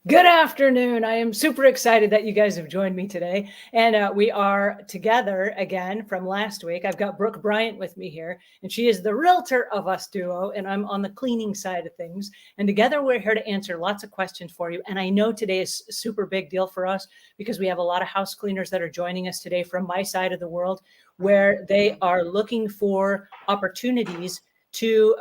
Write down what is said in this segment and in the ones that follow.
Good afternoon. I am super excited that you guys have joined me today. And we are together again from last week. I've got Brooke Bryant with me here, and she is the realtor of us duo, and I'm on the cleaning side of things. And together we're here to answer lots of questions for you. And I know today is a super big deal for us because we have a lot of house cleaners that are joining us today from my side of the world where they are looking for opportunities to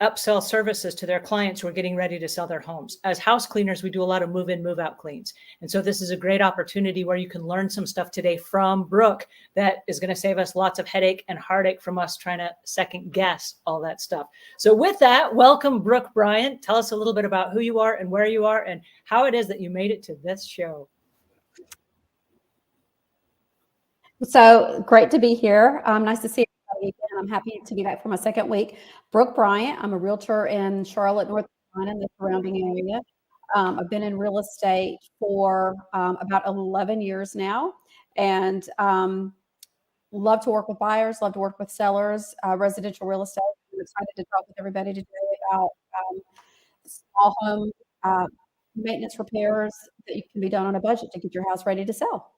upsell services to their clients who are getting ready to sell their homes. As house cleaners, we do a lot of move in, move out cleans. And so this is a great opportunity where you can learn some stuff today from Brooke that is going to save us lots of headache and heartache from us trying to second guess all that stuff. So with that, welcome Brooke Bryant. Tell us a little bit about who you are and where you are and how it is that you made it to this show. So great to be here. Nice to see everybody again. I'm happy to be back for my second week. Brooke Bryant. I'm a realtor in Charlotte, North Carolina, and the surrounding area. I've been in real estate for about 11 years now, and love to work with buyers, love to work with sellers, residential real estate. I'm excited to talk with everybody today about small home maintenance repairs that can be done on a budget to get your house ready to sell.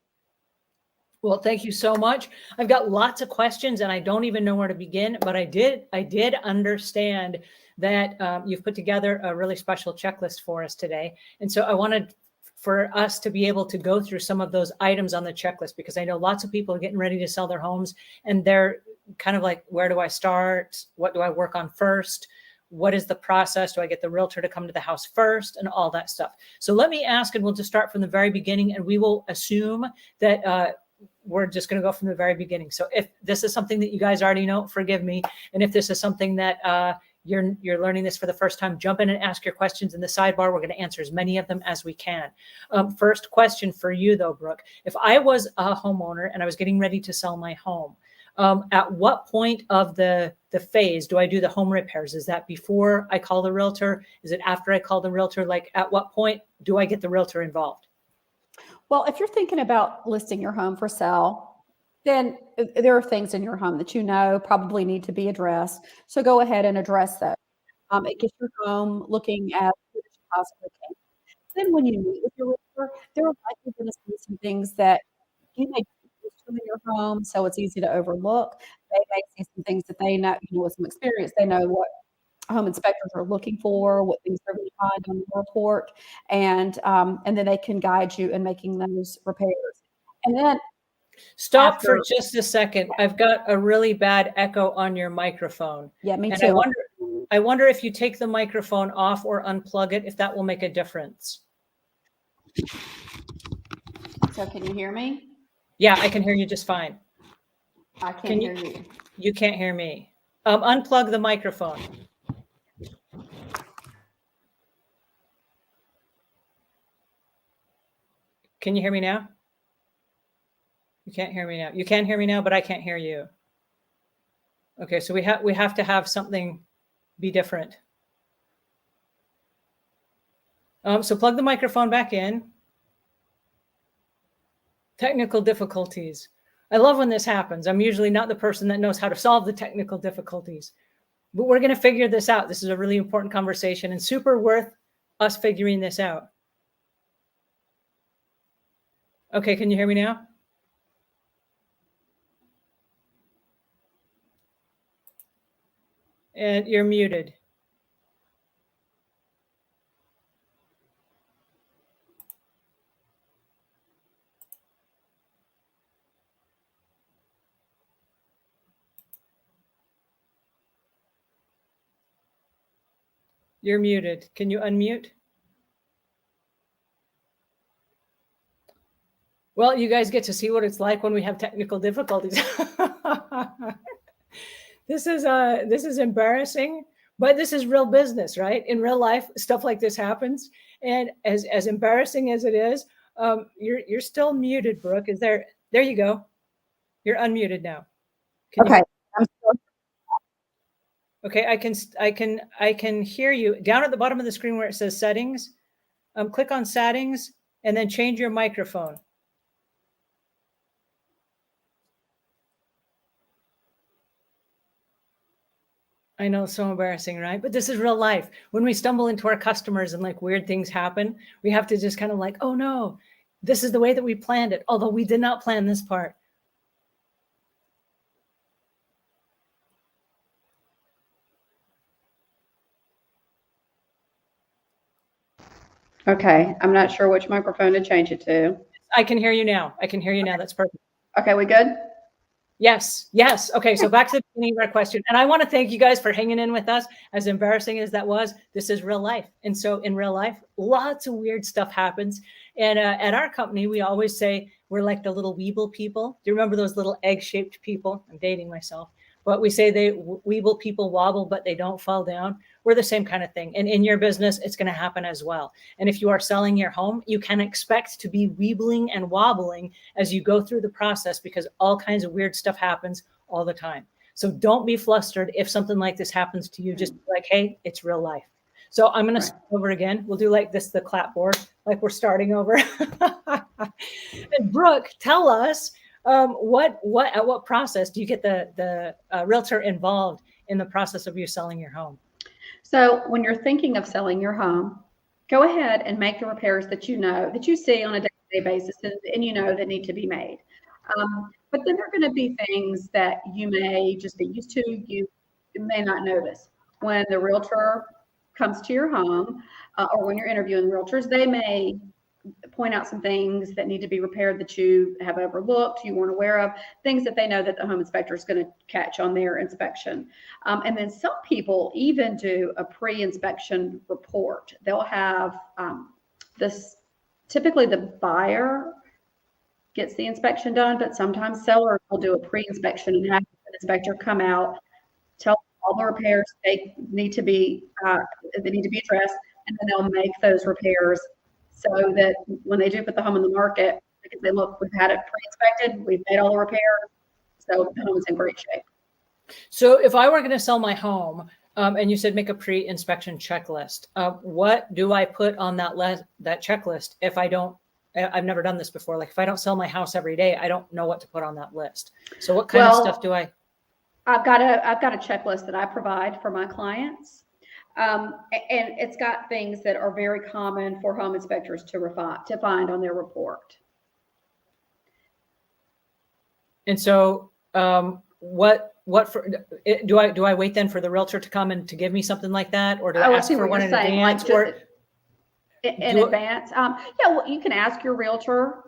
Well, thank you so much. I've got lots of questions and I don't even know where to begin, but I did understand that you've put together a really special checklist for us today. And so I wanted for us to be able to go through some of those items on the checklist, because I know lots of people are getting ready to sell their homes and they're kind of like, where do I start? What do I work on first? What is the process? Do I get the realtor to come to the house first and all that stuff? So let me ask, and we'll just start from the very beginning, and we will assume that we're just going to go from the very beginning. So if this is something that you guys already know, forgive me. And if this is something that you're learning this for the first time, jump in and ask your questions in the sidebar. We're going to answer as many of them as we can. First question for you though, Brooke. If I was a homeowner and I was getting ready to sell my home, at what point of the phase do I do the home repairs? Is that before I call the realtor? Is it after I call the realtor? Like at what point do I get the realtor involved? Well, if you're thinking about listing your home for sale, then there are things in your home that you know probably need to be addressed. So go ahead and address those. It gets your home looking as good as you possibly can. Then when you meet with your realtor, they're likely going to see some things that you may be used to in your home, so it's easy to overlook. They may see some things that they know, with some experience, they know what home inspectors are looking for, what things they're going to find on the report, and then they can guide you in making those repairs. And then stop for just a second. I've got a really bad echo on your microphone. Yeah, me and too. I wonder if you take the microphone off or unplug it, if that will make a difference. So can you hear me? Yeah, I can hear you just fine. I can't hear you. You can't hear me. Unplug the microphone. Can you hear me now? You can't hear me now. You can hear me now, but I can't hear you. Okay, so we have to have something be different. So plug the microphone back in. Technical difficulties. I love when this happens. I'm usually not the person that knows how to solve the technical difficulties, but we're going to figure this out. This is a really important conversation and super worth us figuring this out. Okay, can you hear me now? And you're muted. You're muted. Can you unmute? Well, you guys get to see what it's like when we have technical difficulties. This is embarrassing, but this is real business, right? In real life, stuff like this happens. And as embarrassing as it is, you're still muted, Brooke. There you go. You're unmuted now. Okay. Okay, I can hear you. Down at the bottom of the screen where it says settings, click on settings and then change your microphone. I know, it's so embarrassing, right? But this is real life. When we stumble into our customers and like weird things happen, we have to just kind of like, oh no, this is the way that we planned it. Although we did not plan this part. Okay, I'm not sure which microphone to change it to. I can hear you now. I can hear you now. That's perfect. Okay, we good? Yes, yes. Okay, so back to the beginning of our question. And I want to thank you guys for hanging in with us. As embarrassing as that was, this is real life. And so in real life, lots of weird stuff happens. And at our company, we always say we're like the little Weeble people. Do you remember those little egg-shaped people? I'm dating myself. But we say they Weeble people wobble, but they don't fall down. We're the same kind of thing. And in your business, it's going to happen as well. And if you are selling your home, you can expect to be weebling and wobbling as you go through the process, because all kinds of weird stuff happens all the time. So don't be flustered if something like this happens to you. Just be like, hey, it's real life. So I'm going to start over again. We'll do like this, the clapboard, like we're starting over. And Brooke, tell us at what process do you get the realtor involved in the process of you selling your home? So when you're thinking of selling your home, go ahead and make the repairs that you know that you see on a day-to-day basis and you know that need to be made. But then there are going to be things that you may just be used to, you may not notice. When the realtor comes to your home, or when you're interviewing realtors, they may point out some things that need to be repaired that you have overlooked, you weren't aware of, things that they know that the home inspector is going to catch on their inspection. And then some people even do a pre-inspection report. They'll have this, typically the buyer gets the inspection done, but sometimes sellers will do a pre-inspection and have an inspector come out, tell all the repairs they need to be addressed, and then they'll make those repairs so that when they do put the home on the market, because they look, we've had it pre-inspected, we've made all the repairs, so the home is in great shape. So if I were going to sell my home, and you said make a pre-inspection checklist, what do I put on that checklist if I don't? I've never done this before. Like if I don't sell my house every day, I don't know what to put on that list. So what kind of stuff do I? I've got a checklist that I provide for my clients. And it's got things that are very common for home inspectors to find on their report. And so, do I wait then for the realtor to come and to give me something like that, or do I ask for one in advance? Like in advance? Yeah, well, you can ask your realtor.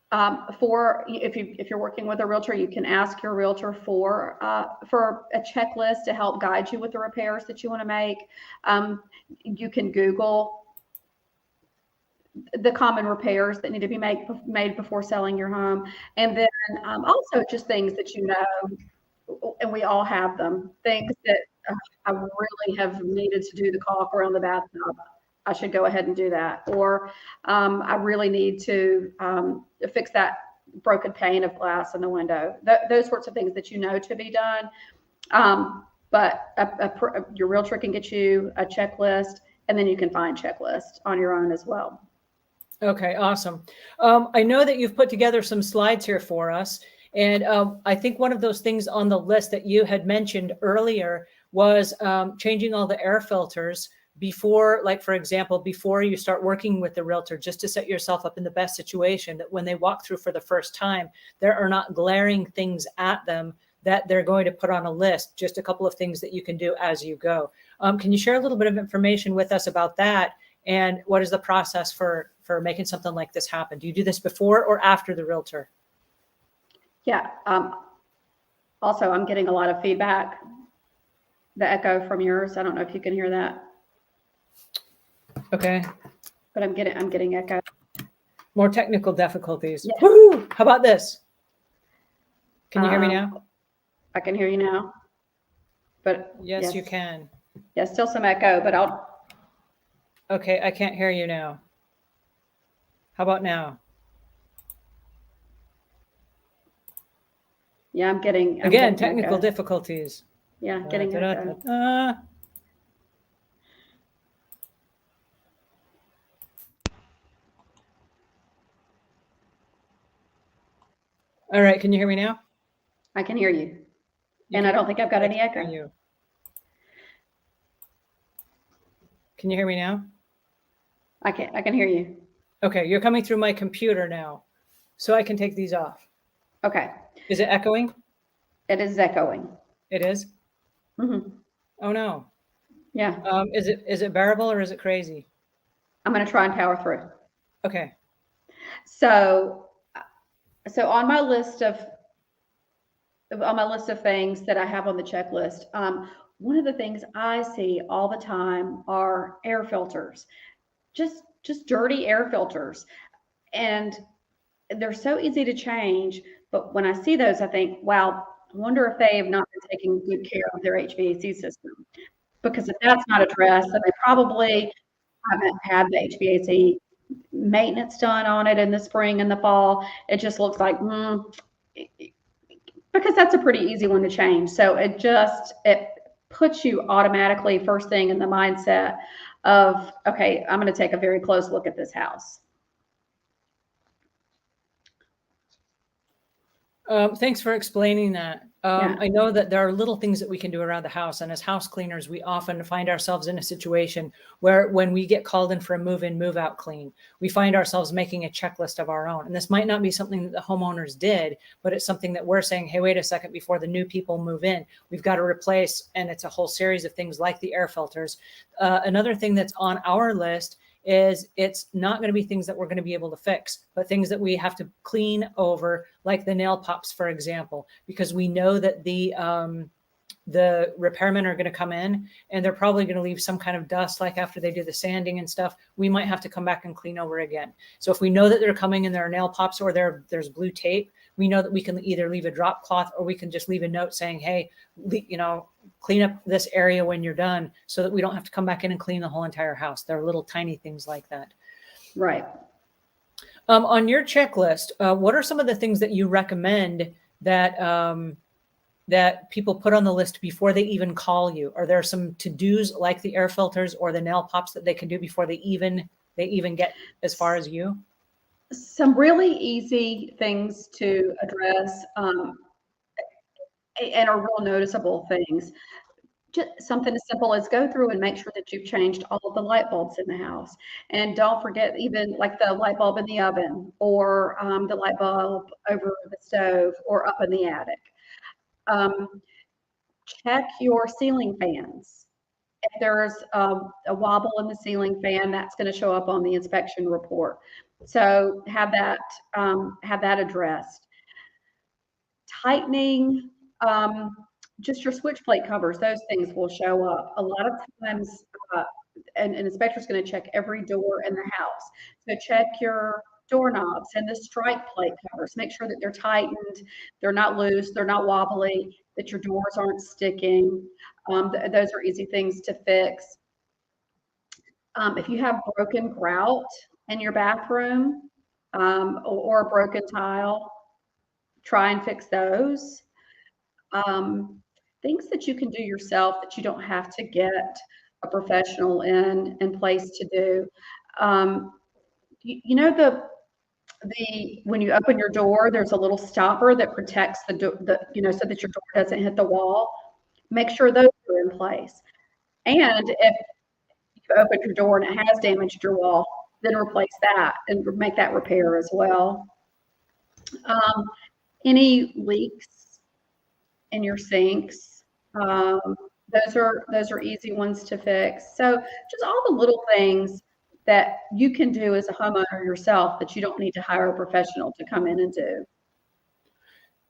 If you're working with a realtor, you can ask your realtor for a checklist to help guide you with the repairs that you want to make. You can Google the common repairs that need to be made before selling your home, and then also just things that you know, and we all have them. Things that I really have needed to do the caulk around the bathtub. I should go ahead and do that. Or I really need to fix that broken pane of glass in the window. Those sorts of things that you know to be done. But your realtor can get you a checklist, and then you can find checklists on your own as well. Okay, awesome. I know that you've put together some slides here for us. And I think one of those things on the list that you had mentioned earlier was changing all the air filters before, like, for example, before you start working with the realtor, just to set yourself up in the best situation that when they walk through for the first time, there are not glaring things at them that they're going to put on a list, just a couple of things that you can do as you go. Can you share a little bit of information with us about that? And what is the process for making something like this happen? Do you do this before or after the realtor? Yeah. Also, I'm getting a lot of feedback. The echo from yours. I don't know if you can hear that. Okay. But I'm getting echo. More technical difficulties. Yeah. Woo! How about this? Can you hear me now? I can hear you now. But yes, you can. Yeah, still some echo, but Okay, I can't hear you now. How about now? Yeah, I'm getting technical echo. difficulties. Yeah, getting echo. All right, can you hear me now? I can hear you. And I don't think I've got any echo. Can you hear me now? I can hear you. Okay, you're coming through my computer now, so I can take these off. Okay. Is it echoing? It is echoing. It is? Mm-hmm. Oh no. Yeah. Is it bearable or is it crazy? I'm going to try and power through. Okay. So on my list of things that I have on the checklist, one of the things I see all the time are air filters, just dirty air filters, and they're so easy to change. But when I see those, I think, wow, I wonder if they have not been taking good care of their HVAC system. Because if that's not addressed, then they probably haven't had the HVAC maintenance done on it in the spring and the fall. It just looks like, because that's a pretty easy one to change. So it puts you automatically first thing in the mindset of, okay, I'm going to take a very close look at this house. Thanks for explaining that. Yeah. I know that there are little things that we can do around the house. And as house cleaners, we often find ourselves in a situation where when we get called in for a move-in, move-out clean, we find ourselves making a checklist of our own. And this might not be something that the homeowners did, but it's something that we're saying, hey, wait a second, before the new people move in, we've got to replace. And it's a whole series of things like the air filters. Another thing that's on our list is it's not going to be things that we're going to be able to fix, but things that we have to clean over, like the nail pops, for example, because we know that the repairmen are going to come in and they're probably going to leave some kind of dust, like after they do the sanding and stuff. We might have to come back and clean over again. So if we know that they're coming and there are nail pops or there's blue tape, we know that we can either leave a drop cloth or we can just leave a note saying, hey, clean up this area when you're done, so that we don't have to come back in and clean the whole entire house. There are little tiny things like that. Right. On your checklist, what are some of the things that you recommend that that people put on the list before they even call you? Are there some to-dos like the air filters or the nail pops that they can do before they even get as far as you? Some really easy things to address, and are real noticeable things. Just something as simple as go through and make sure that you've changed all of the light bulbs in the house. And don't forget, even like the light bulb in the oven, or the light bulb over the stove or up in the attic. Check your ceiling fans. If there's a wobble in the ceiling fan, that's going to show up on the inspection report. So have that addressed. Tightening just your switch plate covers; those things will show up. A lot of times, an inspector is going to check every door in the house. So check your doorknobs and the strike plate covers. Make sure that they're tightened, they're not loose, they're not wobbly, that your doors aren't sticking. Those are easy things to fix. If you have broken grout in your bathroom, or a broken tile, try and fix those. Things that you can do yourself that you don't have to get a professional in place to do. You know, when you open your door, there's a little stopper that protects so that your door doesn't hit the wall. Make sure those are in place. And if you open your door and it has damaged your wall, then replace that and make that repair as well. Any leaks in your sinks, those are easy ones to fix. So just all the little things that you can do as a homeowner yourself that you don't need to hire a professional to come in and do.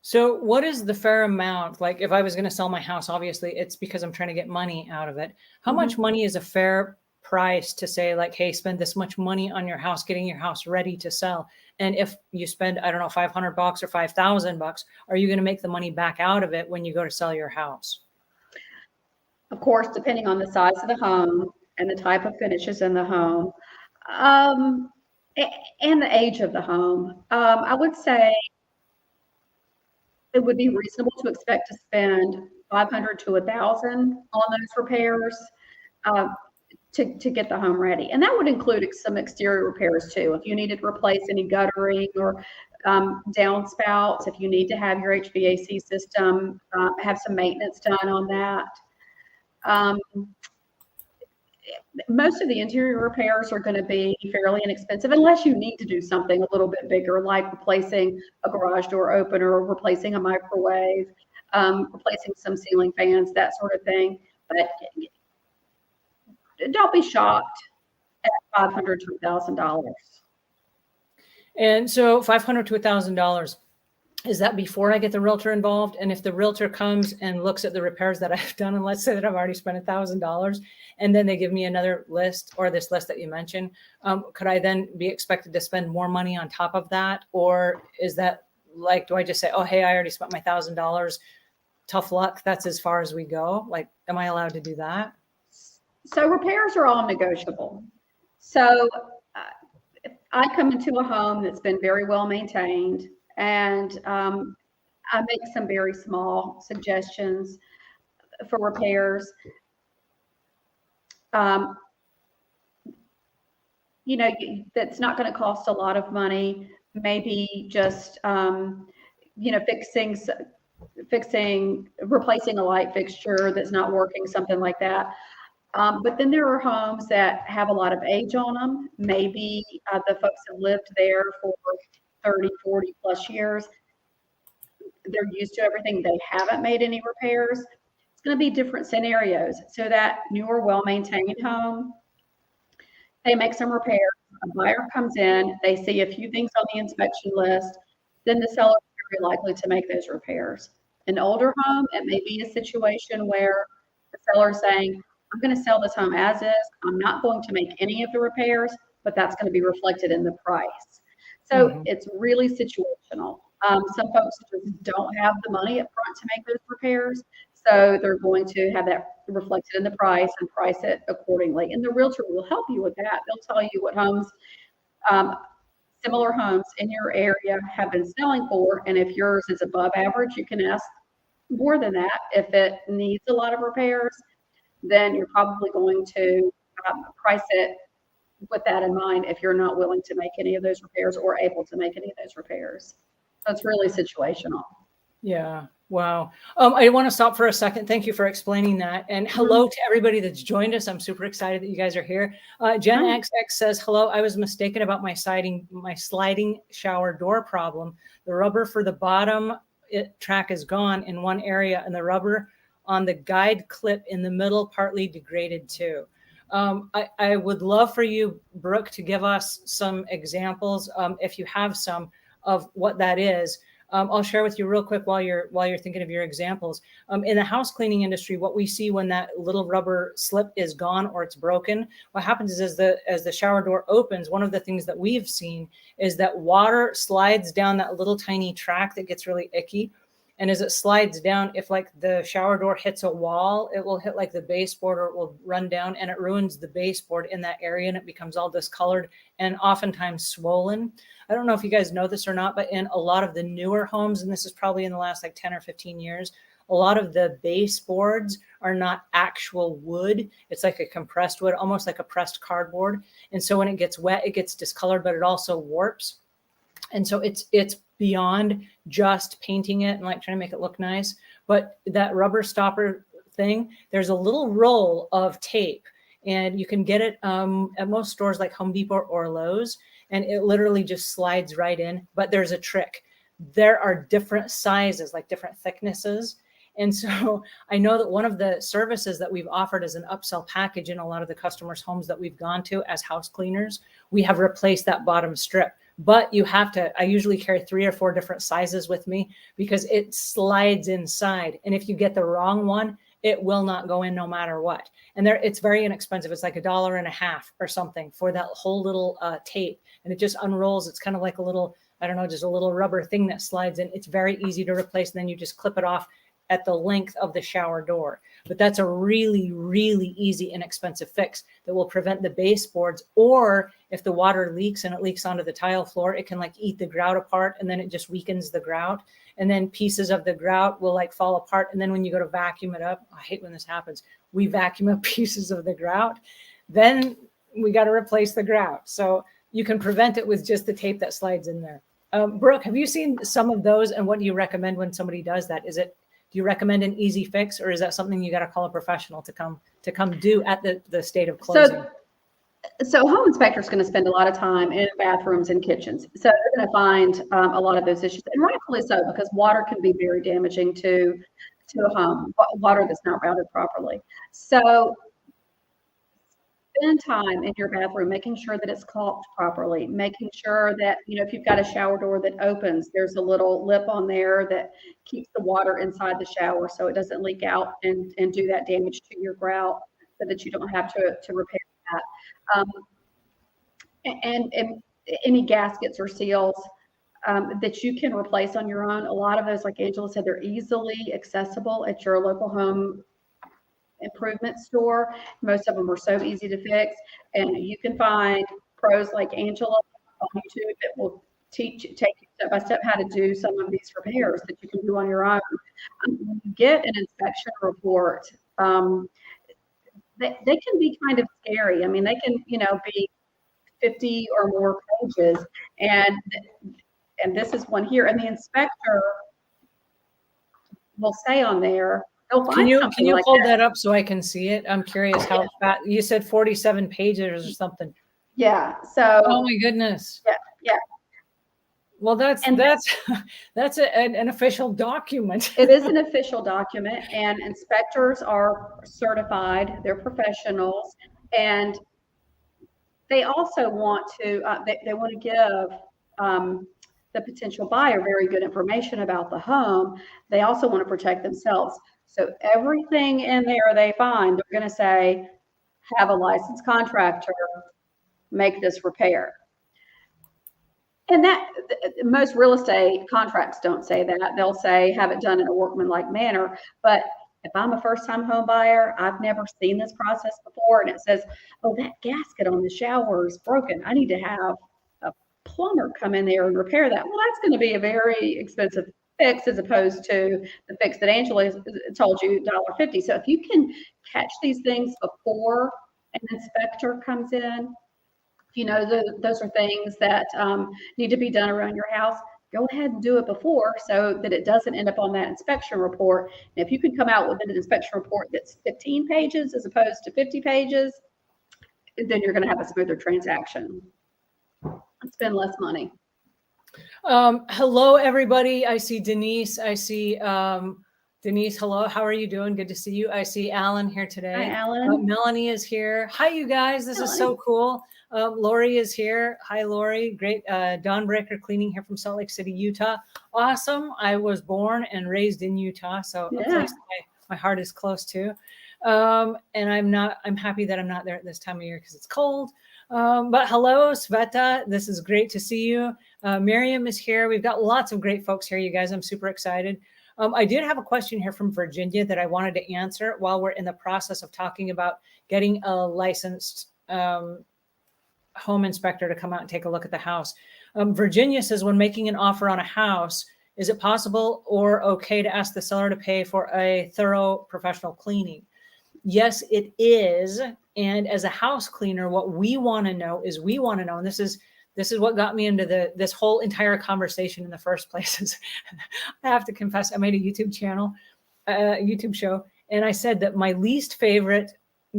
So what is the fair amount? Like if I was going to sell my house, obviously it's because I'm trying to get money out of it. How much money is a fair price to say, like, hey, spend this much money on your house, getting your house ready to sell? And if you spend, I don't know, $500 or $5,000, are you going to make the money back out of it when you go to sell your house? Of course, depending on the size of the home and the type of finishes in the home, and the age of the home, I would say it would be reasonable to expect to spend $500 to $1,000 on those repairs to get the home ready. And that would include some exterior repairs too. If you needed to replace any guttering or downspouts, if you need to have your HVAC system, have some maintenance done on that. most of the interior repairs are going to be fairly inexpensive unless you need to do something a little bit bigger, like replacing a garage door opener, replacing a microwave, replacing some ceiling fans, that sort of thing. But don't be shocked at $500 to $1,000. And so $500 to $1,000. Is that before I get the realtor involved? And if the realtor comes and looks at the repairs that I've done, and let's say that I've already spent $1,000, and then they give me another list or this list that you mentioned, could I then be expected to spend more money on top of that? Or is that like, do I just say, oh, hey, I already spent my $1,000. Tough luck. That's as far as we go. Like, am I allowed to do that? So repairs are all negotiable. So I come into a home that's been very well maintained, and I make some very small suggestions for repairs. That's not going to cost a lot of money. Maybe just replacing a light fixture that's not working, something like that. But then there are homes that have a lot of age on them. Maybe the folks have lived there for 30, 40 plus years. They're used to everything. They haven't made any repairs. It's going to be different scenarios. So that newer, well-maintained home, they make some repairs. A buyer comes in, they see a few things on the inspection list, then the seller is very likely to make those repairs. An older home, it may be a situation where the seller is saying, I'm going to sell this home as is. I'm not going to make any of the repairs, but that's going to be reflected in the price. So It's really situational. Some folks just don't have the money up front to make those repairs. So they're going to have that reflected in the price and price it accordingly. And the realtor will help you with that. They'll tell you what homes, similar homes in your area have been selling for. And if yours is above average, you can ask more than that. If it needs a lot of repairs, then you're probably going to price it with that in mind if you're not willing to make any of those repairs or able to make any of those repairs. So it's really situational. Yeah. Wow. I want to stop for a second. Thank you for explaining that. And hello to everybody that's joined us. I'm super excited that you guys are here. Jen XX says, hello, I was mistaken about my sliding shower door problem. The rubber for the bottom track is gone in one area, and the rubber on the guide clip in the middle partly degraded too. I would love for you, Brooke, to give us some examples, if you have some, of what that is. I'll share with you real quick while you're thinking of your examples. In the house cleaning industry, what we see when that little rubber slip is gone or it's broken, what happens is as the shower door opens, one of the things that we've seen is that water slides down that little tiny track that gets really icky. And as it slides down, if like the shower door hits a wall, it will hit like the baseboard, or it will run down and it ruins the baseboard in that area, and it becomes all discolored and oftentimes swollen. I don't know if you guys know this or not, but in a lot of the newer homes, and this is probably in the last like 10 or 15 years, a lot of the baseboards are not actual wood. It's like a compressed wood, almost like a pressed cardboard. And so when it gets wet, it gets discolored, but it also warps. And so it's beyond just painting it and like trying to make it look nice. But that rubber stopper thing, there's a little roll of tape, and you can get it at most stores like Home Depot or Lowe's, and it literally just slides right in. But there's a trick. There are different sizes, like different thicknesses. And so I know that one of the services that we've offered as an upsell package in a lot of the customers' homes that we've gone to as house cleaners, we have replaced that bottom strip. But you have to, I usually carry 3 or 4 different sizes with me because it slides inside. And if you get the wrong one, it will not go in no matter what. And it's very inexpensive. It's like $1.50 or something for that whole little tape. And it just unrolls. It's kind of like a little, I don't know, just a little rubber thing that slides in. It's very easy to replace. And then you just clip it off at the length of the shower door. But that's a really, really easy, inexpensive fix that will prevent the baseboards, or if the water leaks and it leaks onto the tile floor, it can like eat the grout apart, and then it just weakens the grout. And then pieces of the grout will like fall apart. And then when you go to vacuum it up, I hate when this happens, we vacuum up pieces of the grout, then we got to replace the grout. So you can prevent it with just the tape that slides in there. Brooke, have you seen some of those, and what do you recommend when somebody does that? Is it Do you recommend an easy fix, or is that something you got to call a professional to come do at the state of closing? So home inspector is going to spend a lot of time in bathrooms and kitchens. So they're going to find a lot of those issues, and rightfully so, because water can be very damaging to a home, water that's not routed properly. So spend time in your bathroom making sure that it's caulked properly, making sure that, if you've got a shower door that opens, there's a little lip on there that keeps the water inside the shower so it doesn't leak out and do that damage to your grout, so that you don't have to repair that. And any gaskets or seals that you can replace on your own. A lot of those, like Angela said, they're easily accessible at your local home improvement store. Most of them are so easy to fix, and you can find pros like Angela on YouTube that will take you step by step how to do some of these repairs that you can do on your own. When you get an inspection report, they can be kind of scary. I mean, they can, be 50 or more pages, and this is one here, and the inspector will say on there, they'll find Can you something like hold that up so I can see it? I'm curious how fat. You said 47 pages or something. Yeah. So. Oh my goodness. Yeah. Well, that's an official document. It is an official document, and inspectors are certified. They're professionals, and they also want to they want to give the potential buyer very good information about the home. They also want to protect themselves. So everything in there they find, they're going to say, have a licensed contractor make this repair. And that most real estate contracts don't say that. They'll say have it done in a workmanlike manner. But if I'm a first-time home buyer, I've never seen this process before, and it says, oh, that gasket on the shower is broken, I need to have a plumber come in there and repair that. Well, that's going to be a very expensive fix as opposed to the fix that Angela told you, $1.50. So if you can catch these things before an inspector comes in, those are things that need to be done around your house, go ahead and do it before so that it doesn't end up on that inspection report. And if you can come out with an inspection report that's 15 pages as opposed to 50 pages, then you're going to have a smoother transaction and spend less money. Hello, everybody. I see Denise. I see Denise. Hello. How are you doing? Good to see you. I see Alan here today. Hi, Alan. Melanie is here. Hi, you guys. This is so cool. Lori is here. Hi, Lori. Great. Dawnbreaker Cleaning here from Salt Lake City, Utah. Awesome. I was born and raised in Utah, so a place my heart is close to. And I'm happy that I'm not there at this time of year because it's cold. But hello, Sveta. This is great to see you. Miriam is here. We've got lots of great folks here, you guys. I'm super excited. I did have a question here from Virginia that I wanted to answer while we're in the process of talking about getting a licensed home inspector to come out and take a look at the house. Virginia says, when making an offer on a house, is it possible or okay to ask the seller to pay for a thorough professional cleaning? Yes, it is. And as a house cleaner, what we want to know, and this is what got me into this whole entire conversation in the first place, is I have to confess, I made a YouTube show, and I said that my least favorite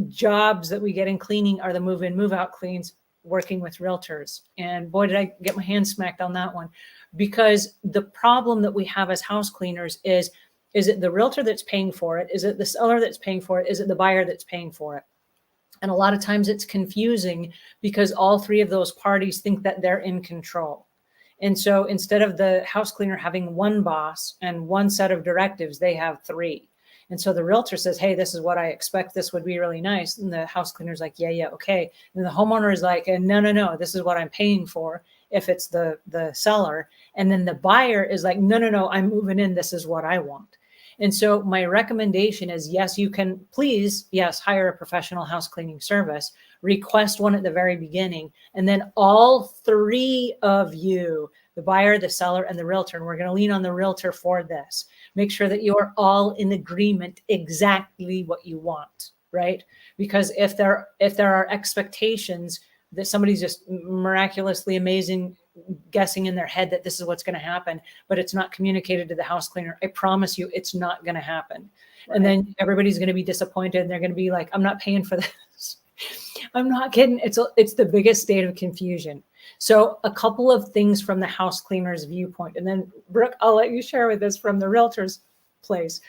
jobs that we get in cleaning are the move-in, move-out cleans, working with realtors. And boy, did I get my hand smacked on that one, because the problem that we have as house cleaners is it the realtor that's paying for it? Is it the seller that's paying for it? Is it the buyer that's paying for it? And a lot of times it's confusing because all three of those parties think that they're in control. And so instead of the house cleaner having one boss and one set of directives, they have three. And so the realtor says, hey, this is what I expect. This would be really nice. And the house cleaner's like, yeah, okay. And the homeowner is like, no, this is what I'm paying for if it's the seller. And then the buyer is like, no, I'm moving in. This is what I want. And so my recommendation is, yes, you can hire a professional house cleaning service, request one at the very beginning, and then all three of you, the buyer, the seller, and the realtor, and we're going to lean on the realtor for this, make sure that you're all in agreement exactly what you want, right? Because if there are expectations that somebody's just miraculously amazing guessing in their head that this is what's going to happen, but it's not communicated to the house cleaner, I promise you it's not going to happen. Right. And then everybody's going to be disappointed and they're going to be like, I'm not paying for this. I'm not kidding. It's the biggest state of confusion. So a couple of things from the house cleaner's viewpoint, and then Brooke, I'll let you share with us from the realtor's place.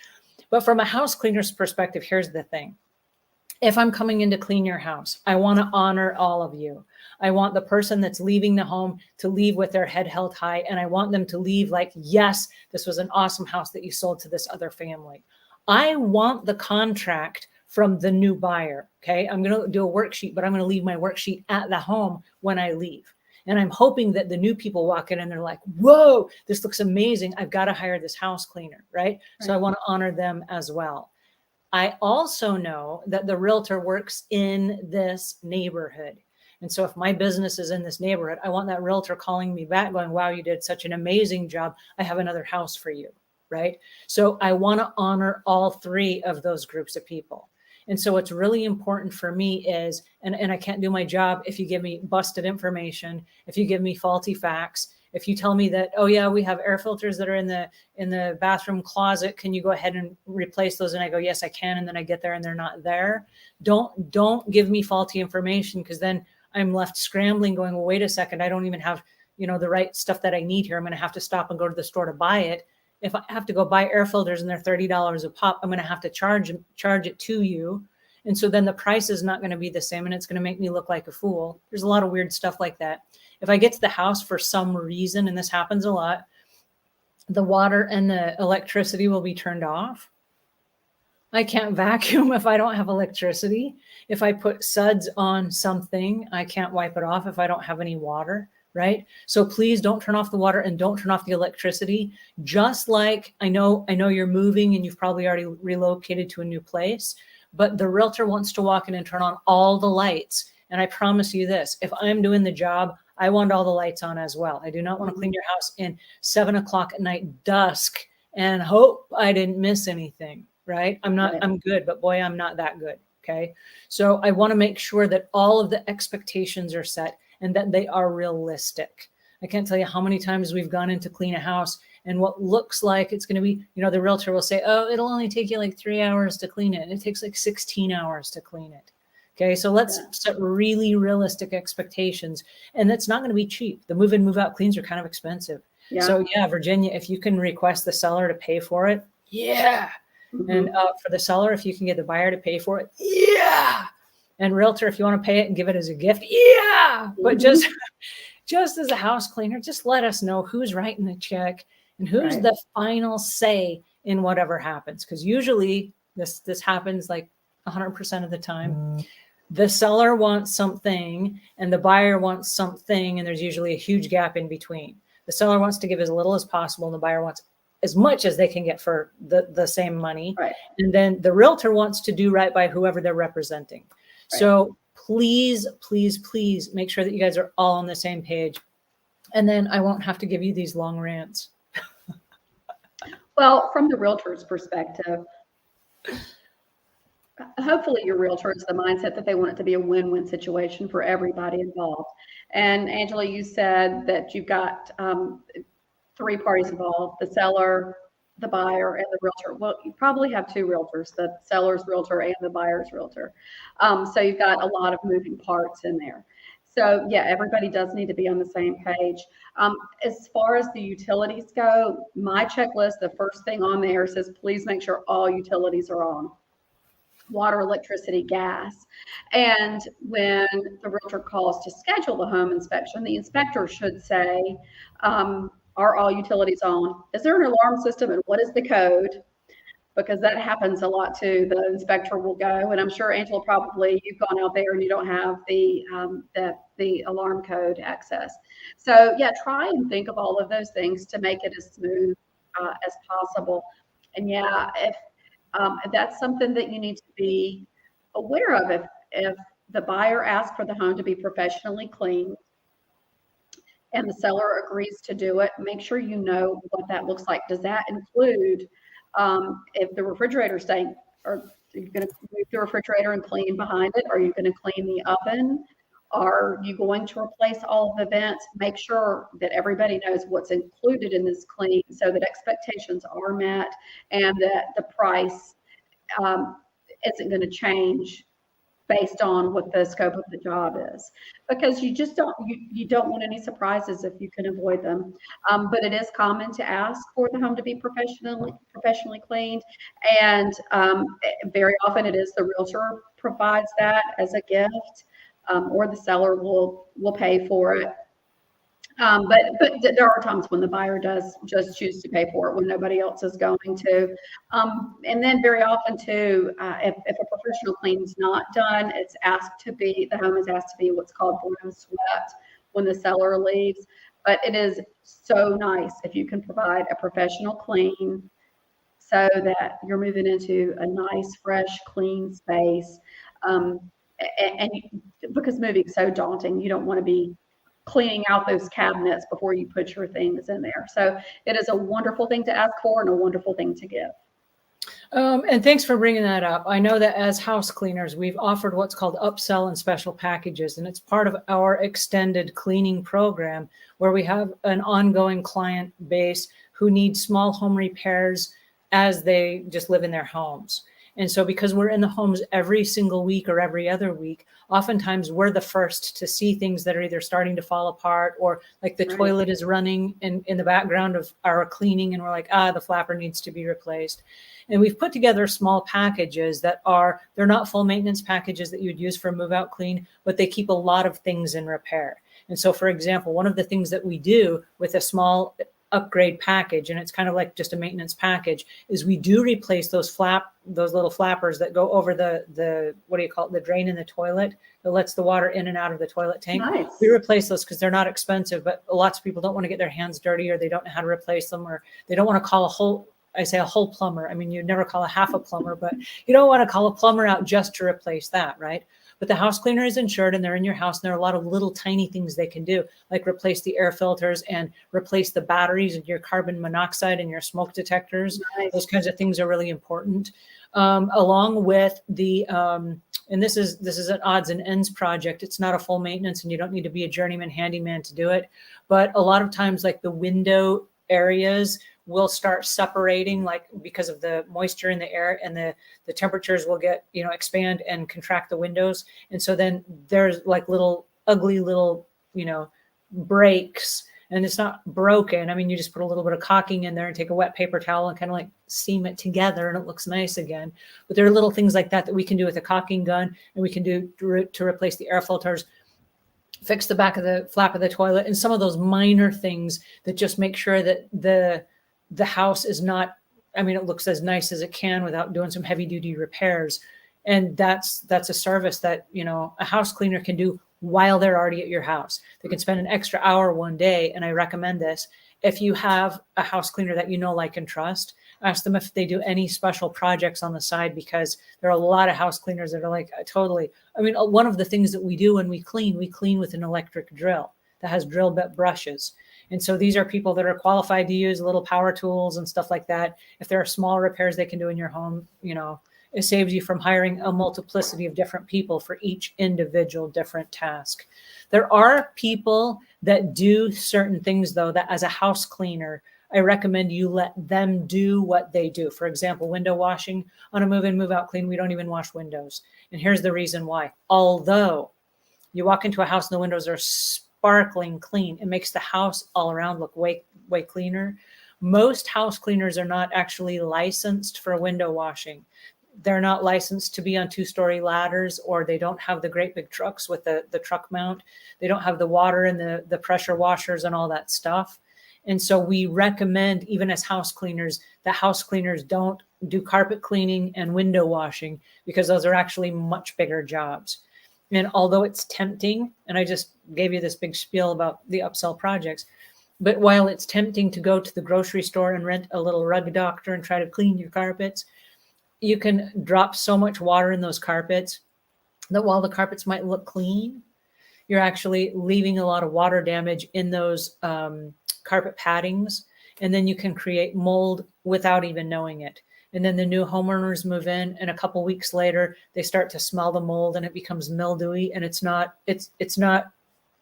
But from a house cleaner's perspective, here's the thing. If I'm coming in to clean your house, I want to honor all of you. I want the person that's leaving the home to leave with their head held high. And I want them to leave like, yes, this was an awesome house that you sold to this other family. I want the contract from the new buyer. Okay. I'm going to do a worksheet, but I'm going to leave my worksheet at the home when I leave. And I'm hoping that the new people walk in and they're like, whoa, this looks amazing. I've got to hire this house cleaner. Right. So I want to honor them as well. I also know that the realtor works in this neighborhood. And so if my business is in this neighborhood, I want that realtor calling me back going, wow, you did such an amazing job. I have another house for you, right? So I want to honor all three of those groups of people. And so what's really important for me is, and I can't do my job if you give me busted information, if you give me faulty facts, if you tell me that, oh yeah, we have air filters that are in the bathroom closet, can you go ahead and replace those? And I go, yes, I can. And then I get there and they're not there. Don't give me faulty information, because then I'm left scrambling going, well, wait a second, I don't even have, the right stuff that I need here. I'm going to have to stop and go to the store to buy it. If I have to go buy air filters and they're $30 a pop, I'm going to have to charge it to you. And so then the price is not going to be the same and it's going to make me look like a fool. There's a lot of weird stuff like that. If I get to the house for some reason, and this happens a lot, the water and the electricity will be turned off. I can't vacuum if I don't have electricity. If I put suds on something, I can't wipe it off if I don't have any water, right? So please don't turn off the water and don't turn off the electricity. Just like I know you're moving and you've probably already relocated to a new place, but the realtor wants to walk in and turn on all the lights. And I promise you this, if I'm doing the job, I want all the lights on as well. I do not want to clean your house in 7 o'clock at night, dusk, and hope I didn't miss anything, right? I'm good, but boy, I'm not that good. Okay. So I want to make sure that all of the expectations are set and that they are realistic. I can't tell you how many times we've gone in to clean a house and what looks like it's going to be, the realtor will say, oh, it'll only take you like 3 hours to clean it. And it takes like 16 hours to clean it. Okay. So let's set really realistic expectations, and that's not going to be cheap. The move in, move out cleans are kind of expensive. Yeah. So yeah, Virginia, if you can request the seller to pay for it. Yeah. Mm-hmm. And for the seller, if you can get the buyer to pay for it. Yeah. And realtor, if you want to pay it and give it as a gift. Yeah. But just as a house cleaner, just let us know who's writing the check and who's the final say in whatever happens. Because usually this happens like 100% of the time. The seller wants something and the buyer wants something, and there's usually a huge gap in between. The seller wants to give as little as possible and the buyer wants as much as they can get for the same money. Right. And then the realtor wants to do right by whoever they're representing. Right. So please, please, please make sure that you guys are all on the same page. And then I won't have to give you these long rants. Well, from the realtor's perspective, hopefully your realtor has the mindset that they want it to be a win-win situation for everybody involved. And Angela, you said that you've got 3 parties involved: the seller, the buyer, and the realtor. Well, you probably have 2 realtors, the seller's realtor and the buyer's realtor. So you've got a lot of moving parts in there. So yeah, everybody does need to be on the same page. As far as the utilities go, my checklist, the first thing on there says, please make sure all utilities are on. Water, electricity, gas. And when the realtor calls to schedule the home inspection, the inspector should say, are all utilities on? Is there an alarm system, and what is the code? Because that happens a lot too. The inspector will go, and I'm sure Angela, probably you've gone out there and you don't have the alarm code access. So yeah, try and think of all of those things to make it as smooth as possible. And yeah, if that's something that you need to be aware of. If the buyer asks for the home to be professionally cleaned and the seller agrees to do it, make sure you know what that looks like. Does that include if the refrigerator staying, or are you going to move the refrigerator and clean behind it? Are you going to clean the oven? Are you going to replace all of the vents? Make sure that everybody knows what's included in this clean so that expectations are met and that the price um, isn't going to change based on what the scope of the job is, because you just don't you don't want any surprises if you can avoid them. But it is common to ask for the home to be professionally cleaned, and very often it is the realtor provides that as a gift, or the seller will pay for it. But there are times when the buyer does just choose to pay for it when nobody else is going to. And then very often too, if a professional clean is not done, the home is asked to be what's called broom swept when the seller leaves. But it is so nice if you can provide a professional clean so that you're moving into a nice, fresh, clean space. Um, and because moving is so daunting, you don't want to be cleaning out those cabinets before you put your things in there. So it is a wonderful thing to ask for and a wonderful thing to give. And thanks for bringing that up. I know that as house cleaners, we've offered what's called upsell and special packages, and it's part of our extended cleaning program where we have an ongoing client base who needs small home repairs as they just live in their homes. And so because we're in the homes every single week or every other week, oftentimes we're the first to see things that are either starting to fall apart or like the toilet is running in the background of our cleaning. And we're like, the flapper needs to be replaced. And we've put together small packages they're not full maintenance packages that you'd use for a move out clean, but they keep a lot of things in repair. And so, for example, one of the things that we do with a small upgrade package, and it's kind of like just a maintenance package, is we do replace those little flappers that go over the what do you call it, the drain in the toilet that lets the water in and out of the toilet tank. Nice. We replace those because they're not expensive, but lots of people don't want to get their hands dirty, or they don't know how to replace them, or they don't want to call a whole plumber. I mean, you'd never call a half a plumber, but you don't want to call a plumber out just to replace that, right? But the house cleaner is insured and they're in your house, and there are a lot of little tiny things they can do, like replace the air filters and replace the batteries of your carbon monoxide and your smoke detectors. Nice. Those kinds of things are really important. Along with and this is an odds and ends project. It's not a full maintenance and you don't need to be a journeyman handyman to do it. But a lot of times, like the window areas will start separating, like because of the moisture in the air, and the temperatures will get, expand and contract the windows. And so then there's like ugly little, breaks, and it's not broken. I mean, you just put a little bit of caulking in there and take a wet paper towel and kind of like seam it together and it looks nice again. But there are little things like that we can do with a caulking gun, and we can do to replace the air filters, fix the back of the flap of the toilet, and some of those minor things that just make sure that the house is not, it looks as nice as it can without doing some heavy duty repairs. And that's a service that, a house cleaner can do while they're already at your house. They can spend an extra hour one day. And I recommend this. If you have a house cleaner that like and trust, ask them if they do any special projects on the side, because there are a lot of house cleaners that are like, totally. One of the things that we do when we clean with an electric drill that has drill bit brushes. And so these are people that are qualified to use little power tools and stuff like that. If there are small repairs they can do in your home, it saves you from hiring a multiplicity of different people for each individual different task. There are people that do certain things, though, that as a house cleaner, I recommend you let them do what they do. For example, window washing on a move-in, move-out clean, we don't even wash windows. And here's the reason why. Although you walk into a house and the windows are sparkling clean, it makes the house all around look way, way cleaner. Most house cleaners are not actually licensed for window washing. They're not licensed to be on 2-story ladders, or they don't have the great big trucks with the truck mount. They don't have the water and the pressure washers and all that stuff. And so we recommend, even as house cleaners, that house cleaners don't do carpet cleaning and window washing, because those are actually much bigger jobs. And although it's tempting, and I just gave you this big spiel about the upsell projects, but while it's tempting to go to the grocery store and rent a little rug doctor and try to clean your carpets, you can drop so much water in those carpets that while the carpets might look clean, you're actually leaving a lot of water damage in those carpet paddings. And then you can create mold without even knowing it. And then the new homeowners move in, and a couple weeks later, they start to smell the mold and it becomes mildewy, and it's not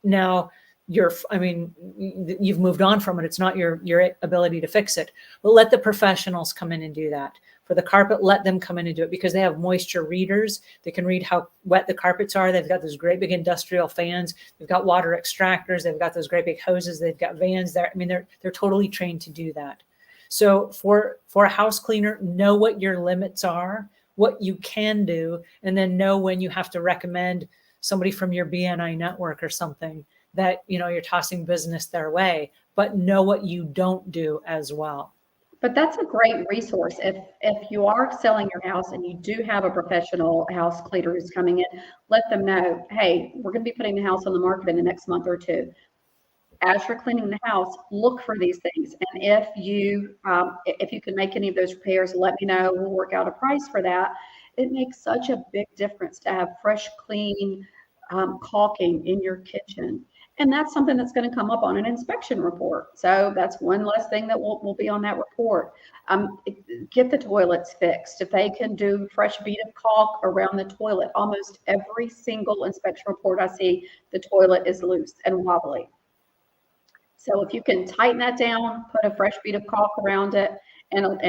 now you've moved on from it. It's not your ability to fix it, but let the professionals come in and do that. For the carpet, let them come in and do it, because they have moisture readers. They can read how wet the carpets are. They've got those great big industrial fans. They've got water extractors. They've got those great big hoses. They've got vans there. I mean, they're totally trained to do that. So for a house cleaner, know what your limits are, what you can do, and then know when you have to recommend somebody from your BNI network or something that, you're tossing business their way, but know what you don't do as well. But that's a great resource. If you are selling your house and you do have a professional house cleaner who's coming in, let them know, hey, we're going to be putting the house on the market in the next month or two. As you're cleaning the house, look for these things. And if you can make any of those repairs, let me know. We'll work out a price for that. It makes such a big difference to have fresh, clean caulking in your kitchen. And that's something that's going to come up on an inspection report. So that's one less thing that will be on that report. Get the toilets fixed. If they can do fresh bead of caulk around the toilet, almost every single inspection report I see, the toilet is loose and wobbly. So if you can tighten that down, put a fresh bead of caulk around it, and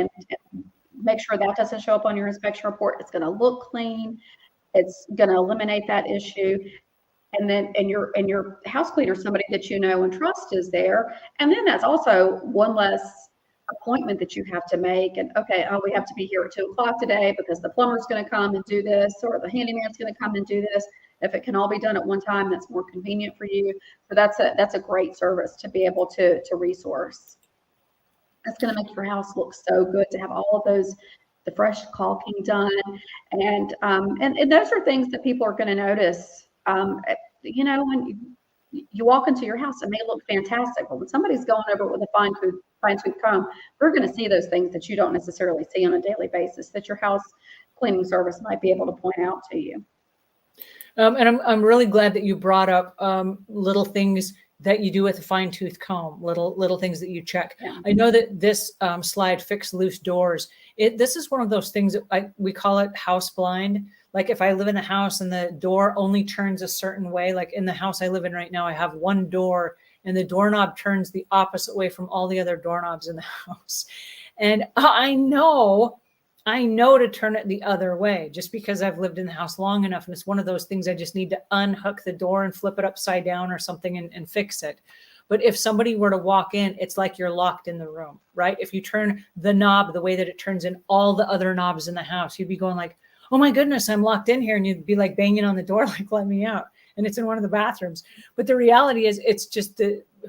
make sure that doesn't show up on your inspection report, it's going to look clean. It's going to eliminate that issue. And then, and your house cleaner, somebody that you know and trust, is there. And then that's also one less appointment that you have to make. And okay, we have to be here at 2:00 today because the plumber's going to come and do this, or the handyman's going to come and do this. If it can all be done at one time, that's more convenient for you. So that's a great service to be able to resource. That's going to make your house look so good to have all of those, the fresh caulking done, and those are things that people are going to notice. When you walk into your house, it may look fantastic, but when somebody's going over it with a fine-tooth comb, we're going to see those things that you don't necessarily see on a daily basis that your house cleaning service might be able to point out to you. And I'm really glad that you brought up little things that you do with a fine-tooth comb, little things that you check. Yeah. I know that this slide, fix loose doors, this is one of those things that we call it house blind. Like if I live in a house and the door only turns a certain way, like in the house I live in right now, I have one door and the doorknob turns the opposite way from all the other doorknobs in the house. And I know to turn it the other way just because I've lived in the house long enough. And it's one of those things I just need to unhook the door and flip it upside down or something and fix it. But if somebody were to walk in, it's like you're locked in the room, right? If you turn the knob the way that it turns in all the other knobs in the house, you'd be going like, oh my goodness, I'm locked in here. And you'd be like banging on the door, like, let me out. And it's in one of the bathrooms. But the reality is it's just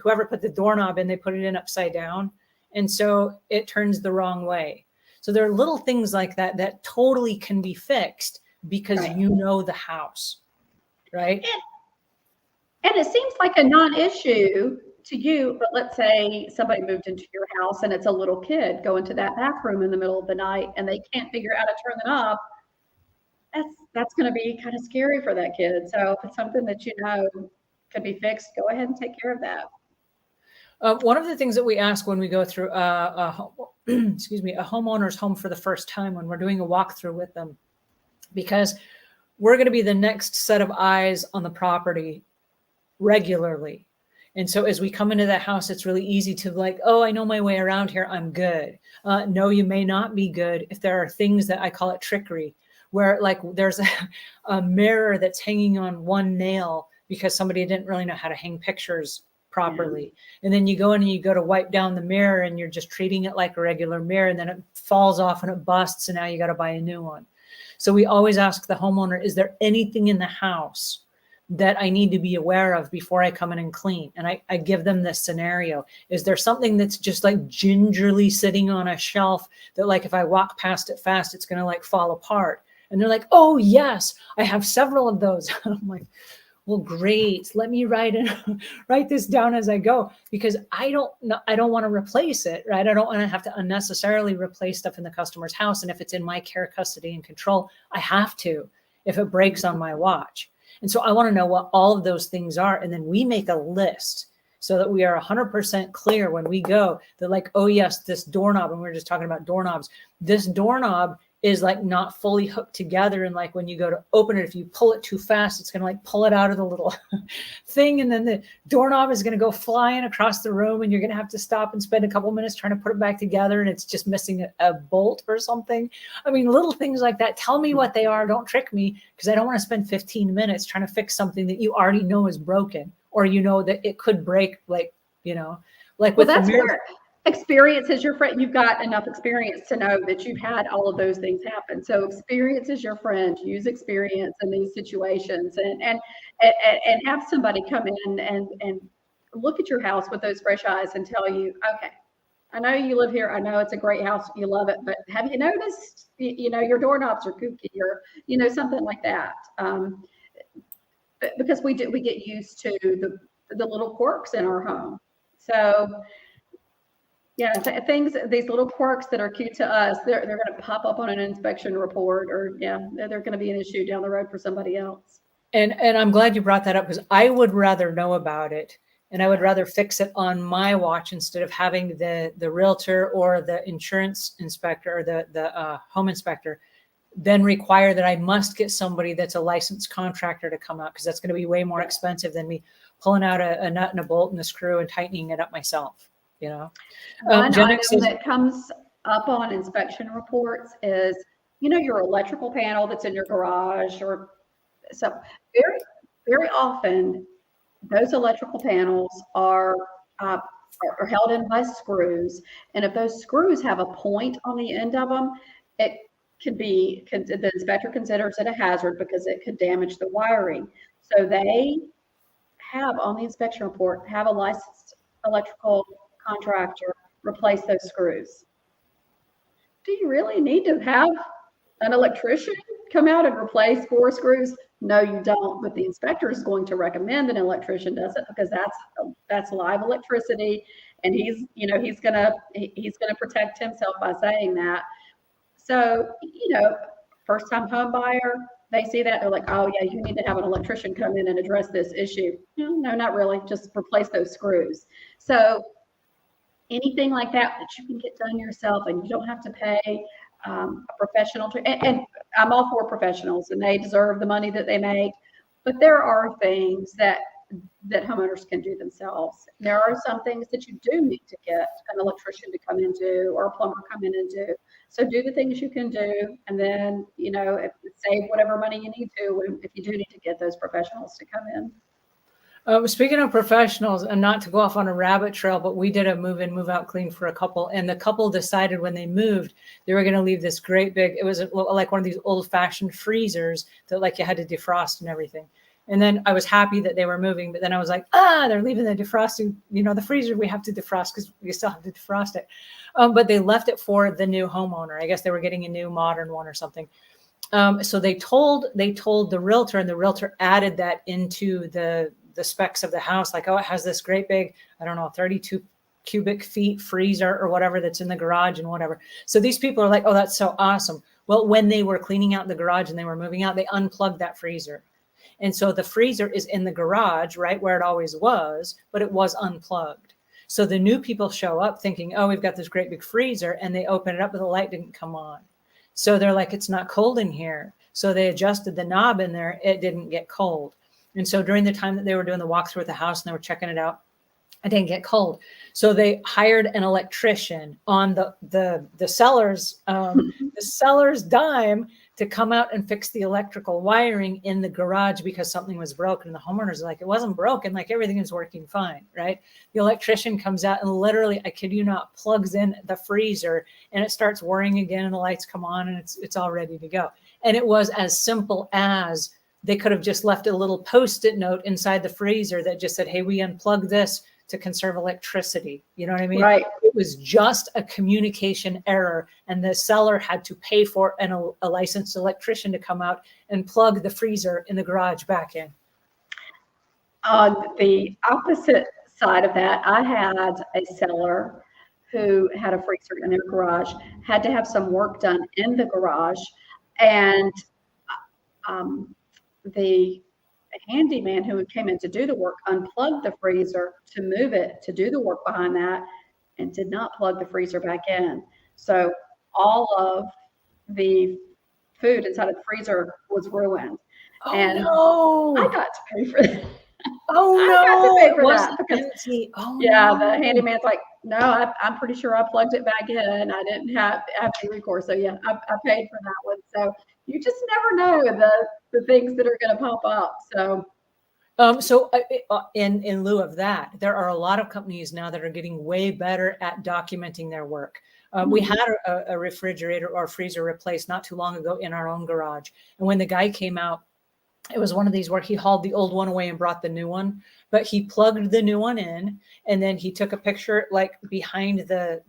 whoever put the doorknob in, they put it in upside down. And so it turns the wrong way. So there are little things like that that totally can be fixed because you know the house, right? And it seems like a non-issue to you, but let's say somebody moved into your house and it's a little kid going to that bathroom in the middle of the night and they can't figure out how to turn the knob. That's going to be kind of scary for that kid. So if it's something that you know could be fixed, go ahead and take care of that. One of the things that we ask when we go through a homeowner's home for the first time, when we're doing a walkthrough with them, because we're going to be the next set of eyes on the property regularly. And so as we come into that house, it's really easy to like, oh, I know my way around here. I'm good. No, you may not be good if there are things that I call it trickery, where like there's a mirror that's hanging on one nail because somebody didn't really know how to hang pictures properly. And then you go in and you go to wipe down the mirror and you're just treating it like a regular mirror, and then it falls off and it busts, and now you got to buy a new one. So we always ask the homeowner, is there anything in the house that I need to be aware of before I come in and clean? And I give them this scenario. Is there something that's just like gingerly sitting on a shelf that like if I walk past it fast, it's going to like fall apart? And they're like, oh yes, I have several of those. I'm like, well, great. Let me write this down as I go, because I don't want to replace it, right? I don't want to have to unnecessarily replace stuff in the customer's house. And if it's in my care, custody, and control, I have to, if it breaks on my watch. And so I want to know what all of those things are. And then we make a list. so that we are 100% clear when we go that like, oh yes, this doorknob, and we were just talking about doorknobs, this doorknob is like not fully hooked together. And like when you go to open it, if you pull it too fast, it's going to like pull it out of the little thing. And then the doorknob is going to go flying across the room and you're going to have to stop and spend a couple minutes trying to put it back together. And it's just missing a bolt or something. I mean, little things like that. Tell me what they are. Don't trick me, because I don't want to spend 15 minutes trying to fix something that you already know is broken, or you know that it could break, like, you know, like with that's the mirror. where experience is your friend. You've got enough experience to know that you've had all of those things happen. So experience is your friend. Use experience in these situations, and have somebody come in and look at your house with those fresh eyes and tell you, okay, I know you live here. I know it's a great house. You love it, but have you noticed, you know, your doorknobs are kooky, or, you know, something like that. Because we get used to the little quirks in our home. So yeah, things, these little quirks that are cute to us, they're going to pop up on an inspection report, or they're going to be an issue down the road for somebody else. And I'm glad you brought that up, because I would rather know about it, and I would rather fix it on my watch instead of having the realtor or the insurance inspector or the home inspector then require that I must get somebody that's a licensed contractor to come out, because that's going to be way more expensive than me pulling out a nut and a bolt and a screw and tightening it up myself, you know. One Jen item says, that comes up on inspection reports is, you know, your electrical panel that's in your garage, or so very, very often those electrical panels are held in by screws. And if those screws have a point on the end of them, it the inspector considers it a hazard because it could damage the wiring. So they have on the inspection report, have a licensed electrical contractor replace those screws. Do you really need to have an electrician come out and replace 4 screws? No, you don't. But the inspector is going to recommend an electrician does it, because that's live electricity, and he's gonna protect himself by saying that. So, you know, first time home buyer, they see that, they're like, oh yeah, you need to have an electrician come in and address this issue. No, not really. Just replace those screws. So anything like that you can get done yourself, and you don't have to pay a professional. And I'm all for professionals, and they deserve the money that they make. But there are things that homeowners can do themselves. There are some things that you do need to get an electrician to come in and do, or a plumber come in and do. So do the things you can do, and then, you know, save whatever money you need to if you do need to get those professionals to come in. Speaking of professionals, and not to go off on a rabbit trail, but we did a move in, move out clean for a couple, and the couple decided when they moved, they were going to leave this great big, it was like one of these old fashioned freezers that like you had to defrost and everything. And then I was happy that they were moving, but then I was like, they're leaving the defrosting, you know, the freezer we have to defrost because we still have to defrost it. But they left it for the new homeowner. I guess they were getting a new modern one or something. So they told the realtor, and the realtor added that into the specs of the house, like, oh, it has this great big, I don't know, 32 cubic feet freezer or whatever that's in the garage and whatever. So these people are like, oh, that's so awesome. Well, when they were cleaning out the garage and they were moving out, they unplugged that freezer. And so the freezer is in the garage, right where it always was, but it was unplugged. So the new people show up thinking, oh, we've got this great big freezer, and they open it up, but the light didn't come on. So they're like, it's not cold in here. So they adjusted the knob in there. It didn't get cold. And so during the time that they were doing the walkthrough of the house and they were checking it out, it didn't get cold. So they hired an electrician on the seller's dime to come out and fix the electrical wiring in the garage because something was broken. And the homeowners are like, it wasn't broken, like everything is working fine, right? The electrician comes out and literally, I kid you not, plugs in the freezer, and it starts whirring again, and the lights come on, and it's all ready to go. And it was as simple as they could have just left a little Post-it note inside the freezer that just said, hey, we unplugged this to conserve electricity. You know what I mean? Right. It was just a communication error, and the seller had to pay for a licensed electrician to come out and plug the freezer in the garage back in. On the opposite side of that, I had a seller who had a freezer in their garage, had to have some work done in the garage, and the a handyman who came in to do the work unplugged the freezer to move it to do the work behind that and did not plug the freezer back in. So all of the food inside of the freezer was ruined. Oh And I no. got to pay for that. Oh I got to no, pay it for that wasn't because, empty. Oh yeah, the no. handyman's like, no, I'm pretty sure I plugged it back in. I didn't have any recourse. So yeah, I paid for that one. So you just never know the things that are going to pop up. So In lieu of that, there are a lot of companies now that are getting way better at documenting their work. We had a refrigerator or freezer replaced not too long ago in our own garage. And when the guy came out, it was one of these where he hauled the old one away and brought the new one, but he plugged the new one in, and then he took a picture like behind the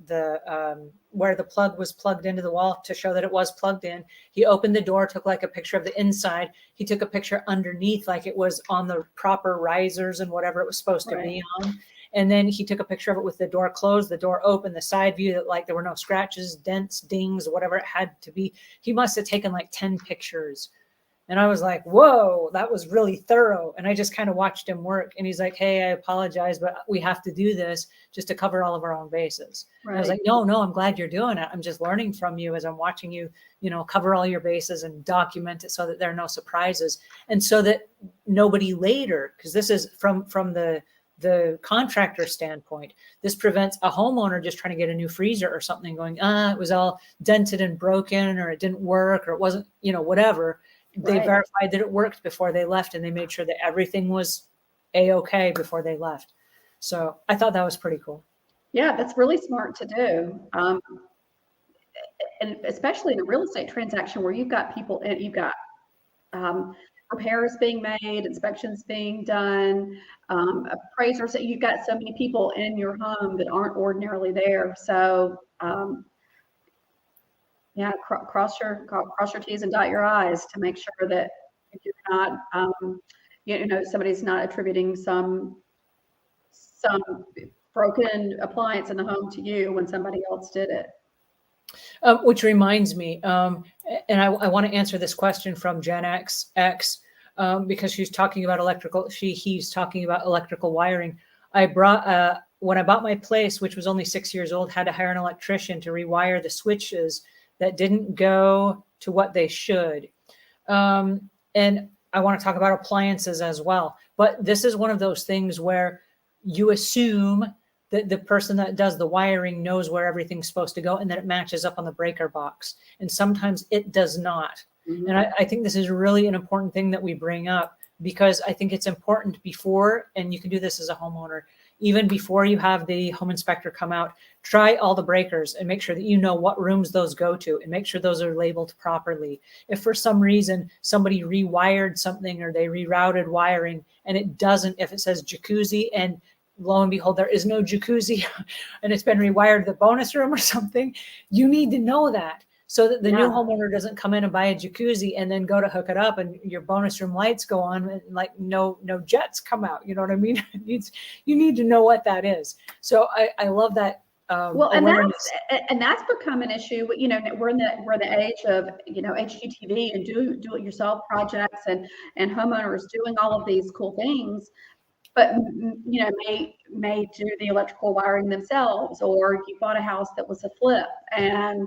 where the plug was plugged into the wall to show that it was plugged in. He opened the door, took like a picture of the inside. He took a picture underneath, like it was on the proper risers and whatever it was supposed to be on. And then he took a picture of it with the door closed, the door open, the side view, that like there were no scratches, dents, dings, whatever it had to be. He must have taken like 10 pictures. And I was like, whoa, that was really thorough. And I just kind of watched him work. And he's like, hey, I apologize, but we have to do this just to cover all of our own bases. Right. I was like, no, I'm glad you're doing it. I'm just learning from you as I'm watching you, cover all your bases and document it so that there are no surprises. And so that nobody later, because this is from the contractor standpoint, this prevents a homeowner just trying to get a new freezer or something going, it was all dented and broken, or it didn't work, or it wasn't, whatever. They verified that it worked before they left, and they made sure that everything was A-okay before they left. So I thought that was pretty cool. Yeah, that's really smart to do. And especially in a real estate transaction where you've got people, you've got repairs being made, inspections being done, appraisers, that you've got so many people in your home that aren't ordinarily there. So yeah, cross your T's and dot your I's to make sure that if you're not, somebody's not attributing some broken appliance in the home to you when somebody else did it. Which reminds me, and I want to answer this question from Gen X, because she's talking about he's talking about electrical wiring. When I bought my place, which was only 6 years old, had to hire an electrician to rewire the switches that didn't go to what they should. And I want to talk about appliances as well. But this is one of those things where you assume that the person that does the wiring knows where everything's supposed to go and that it matches up on the breaker box. And sometimes it does not. Mm-hmm. And I think this is really an important thing that we bring up, because I think it's important before, and you can do this as a homeowner, even before you have the home inspector come out, try all the breakers and make sure that you know what rooms those go to, and make sure those are labeled properly. If for some reason somebody rewired something or they rerouted wiring and it doesn't, if it says jacuzzi and lo and behold, there is no jacuzzi and it's been rewired to the bonus room or something, you need to know that, so that the new homeowner doesn't come in and buy a jacuzzi and then go to hook it up and your bonus room lights go on and like no jets come out. You know what I mean? You need to know what that is. So I love that. And that's become an issue. We're in the age of HGTV and do it yourself projects and homeowners doing all of these cool things, but may do the electrical wiring themselves, or you bought a house that was a flip and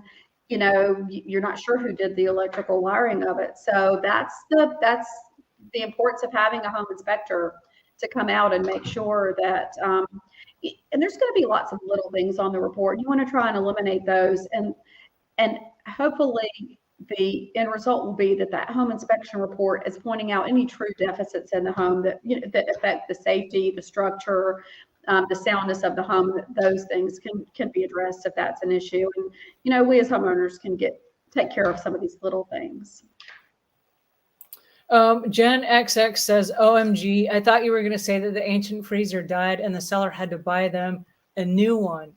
you're not sure who did the electrical wiring of it. So that's the importance of having a home inspector to come out and make sure that and there's going to be lots of little things on the report. You want to try and eliminate those, and hopefully the end result will be that home inspection report is pointing out any true deficits in the home that that affect the safety, the structure, the soundness of the home. Those things can be addressed if that's an issue, and we as homeowners can take care of some of these little things. Jen XX says, OMG, I thought you were going to say that the ancient freezer died and the seller had to buy them a new one.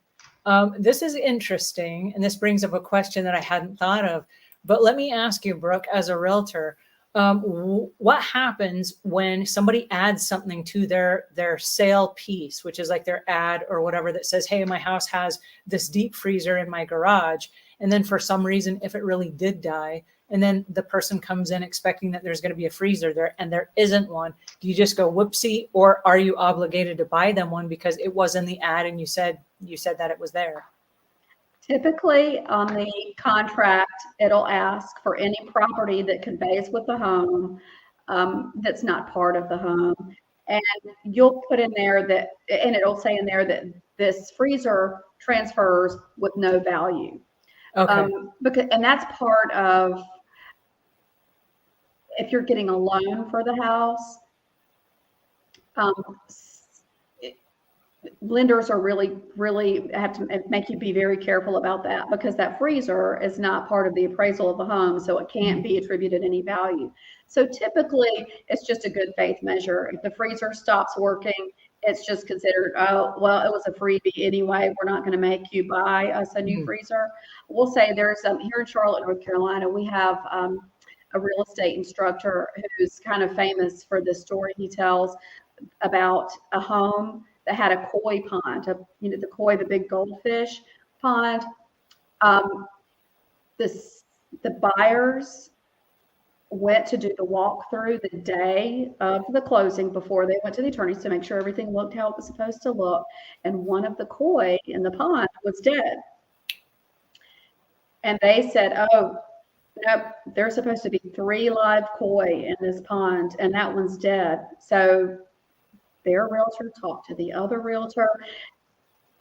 This is interesting, and this brings up a question that I hadn't thought of. But let me ask you, Brooke, as a realtor, what happens when somebody adds something to their sale piece, which is like their ad or whatever, that says, hey, my house has this deep freezer in my garage. And then for some reason, if it really did die, and then the person comes in expecting that there's going to be a freezer there and there isn't one, do you just go whoopsie, or are you obligated to buy them one because it was in the ad and you said that it was there? Typically on the contract, it'll ask for any property that conveys with the home that's not part of the home. And you'll put in there that, and it'll say in there that this freezer transfers with no value. Okay. And that's part of, if you're getting a loan for the house, lenders are really have to make you be very careful about that, because that freezer is not part of the appraisal of the home, so it can't be attributed any value. So typically it's just a good faith measure. If the freezer stops working, it's just considered, oh, well, it was a freebie anyway, we're not going to make you buy us a new freezer. We'll say there's here in Charlotte, North Carolina, we have a real estate instructor who's kind of famous for this story he tells about a home that had a koi pond, the koi, the big goldfish pond. The buyers went to do the walkthrough the day of the closing before they went to the attorneys to make sure everything looked how it was supposed to look. And one of the koi in the pond was dead. And they said, oh, nope, there's supposed to be 3 live koi in this pond, and that one's dead. So their realtor talked to the other realtor,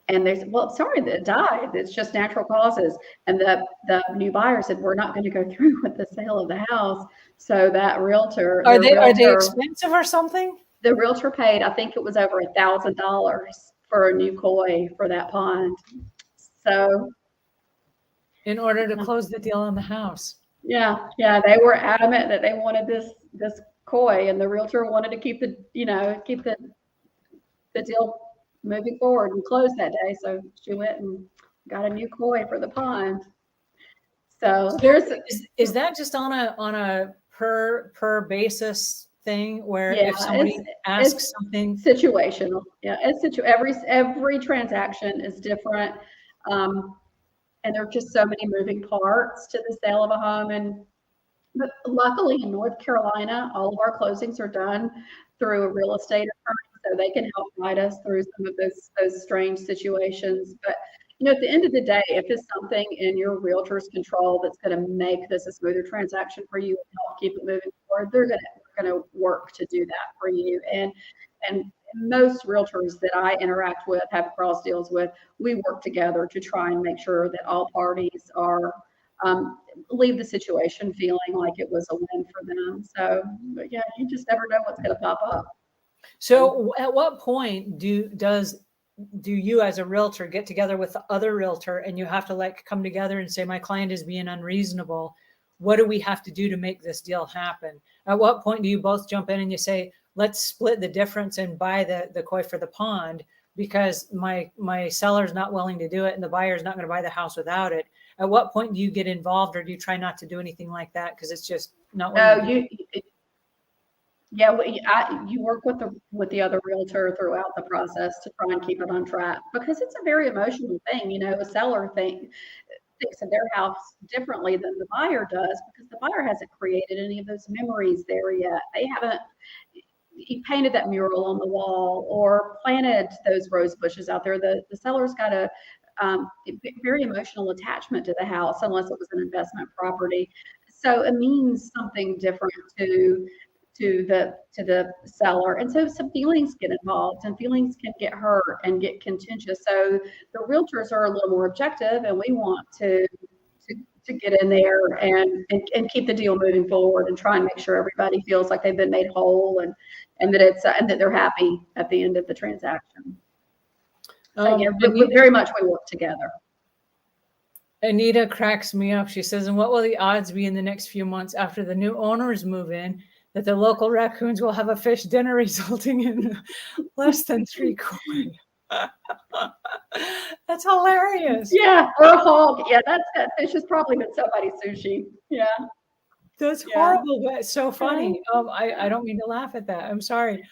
and they said, well, sorry that it died. It's just natural causes. And the new buyer said, we're not going to go through with the sale of the house. So that realtor, are they expensive or something? The realtor paid, I think it was over $1,000 for a new koi for that pond. So in order to close the deal on the house. Yeah, they were adamant that they wanted this koi, and the realtor wanted to keep the deal moving forward and close that day. So she went and got a new koi for the pond. So is that just on a per basis thing where if somebody asks something situational? Yeah, every transaction is different. And there are just so many moving parts to the sale of a home. But luckily in North Carolina, all of our closings are done through a real estate attorney, so they can help guide us through some of those strange situations. But at the end of the day, if it's something in your realtor's control that's going to make this a smoother transaction for you and help keep it moving forward, they're going to work to do that for you. And most realtors that I interact with, have cross deals with, we work together to try and make sure that all parties are leave the situation feeling like it was a win for them. So, but yeah, you just never know what's going to pop up. So, at what point do you as a realtor get together with the other realtor and you have to come together and say, my client is being unreasonable? What do we have to do to make this deal happen? At what point do you both jump in and you say, let's split the difference and buy the koi for the pond because my seller's not willing to do it and the buyer's not going to buy the house without it? At what point do you get involved, or do you try not to do anything like that because it's just not? No, you work with the other realtor throughout the process to try and keep it on track, because it's a very emotional thing. A seller thinks of their house differently than the buyer does, because the buyer hasn't created any of those memories there yet. They haven't painted that mural on the wall or planted those rose bushes out there. The seller's got a very emotional attachment to the house, unless it was an investment property. So it means something different to the seller. And so some feelings get involved, and feelings can get hurt and get contentious. So the realtors are a little more objective, and we want to get in there and keep the deal moving forward and try and make sure everybody feels like they've been made whole, and that it's and that they're happy at the end of the transaction. So yeah, very much we work together. Anita cracks me up. She says, and what will the odds be in the next few months after the new owners move in that the local raccoons will have a fish dinner resulting in less than 3 koi? That's hilarious. Yeah, or a hog. Yeah, that fish has probably been somebody's sushi. Yeah. That's Yeah. horrible, but it's so funny. I don't mean to laugh at that. I'm sorry.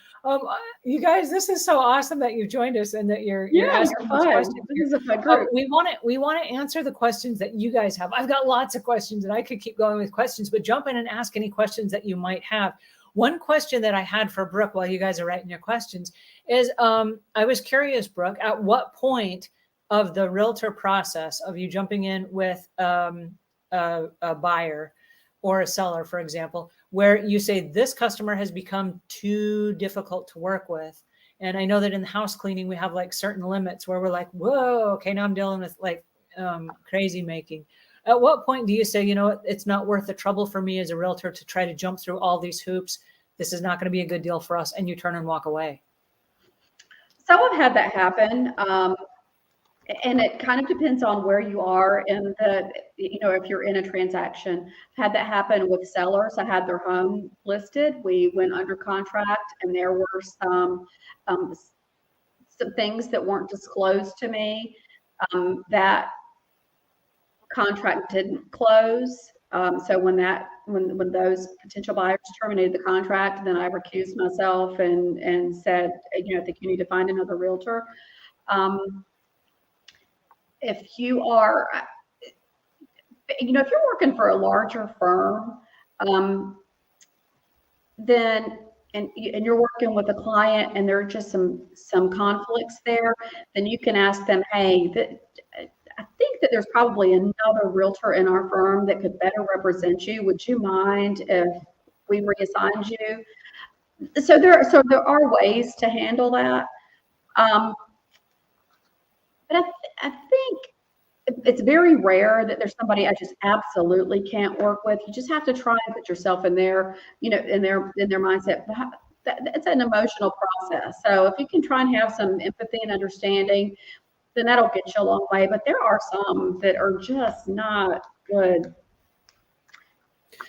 You guys, this is so awesome that you joined us and that you're Yeah, asking you're these fun. questions This here. is a fun group. We want to answer the questions that you guys have. I've got lots of questions, and I could keep going with questions, but jump in and ask any questions that you might have. One question that I had for Brooke while you guys are writing your questions is, I was curious, Brooke, at what point of the realtor process of you jumping in with a buyer or a seller, for example, where you say this customer has become too difficult to work with. And I know that in the house cleaning, we have like certain limits where we're like, whoa, okay, now I'm dealing with like crazy making. At what point do you say, you know what, it's not worth the trouble for me as a realtor to try to jump through all these hoops? This is not going to be a good deal for us. And you turn and walk away. So I've had that happen. And it kind of depends on where you are in the, if you're in a transaction. I've had that happen with sellers. I had their home listed. We went under contract, and there were um, some things that weren't disclosed to me. That contract didn't close. So when those potential buyers terminated the contract, then I recused myself and said, I think you need to find another realtor. If you are, if you're working for a larger firm, then and you're working with a client and there are just some conflicts there, then you can ask them, hey, I think that there's probably another realtor in our firm that could better represent you. Would you mind if we reassigned you? So there are ways to handle that. But I think it's very rare that there's somebody I just absolutely can't work with. You just have to try and put yourself in their, in their mindset. It's an emotional process. So if you can try and have some empathy and understanding, then that'll get you a long way. But there are some that are just not good.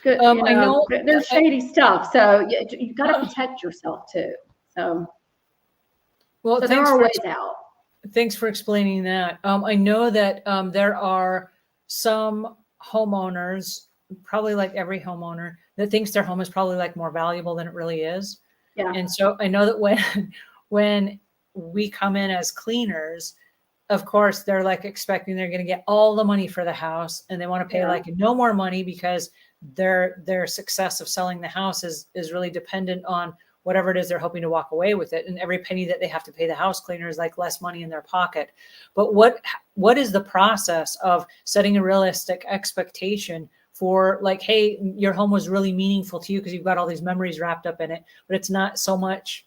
I know there's shady stuff. So you've got to protect yourself too. So there are ways out. Thanks for explaining that. I know that there are some homeowners, probably like every homeowner, that thinks their home is probably like more valuable than it really is. Yeah. And so I know that when we come in as cleaners, of course, they're like expecting they're going to get all the money for the house, and they want to pay like no more money because their success of selling the house is really dependent on whatever it is they're hoping to walk away with it. And every penny that they have to pay the house cleaner is like less money in their pocket. But what is the process of setting a realistic expectation for like, hey, your home was really meaningful to you because you've got all these memories wrapped up in it, but it's not so much,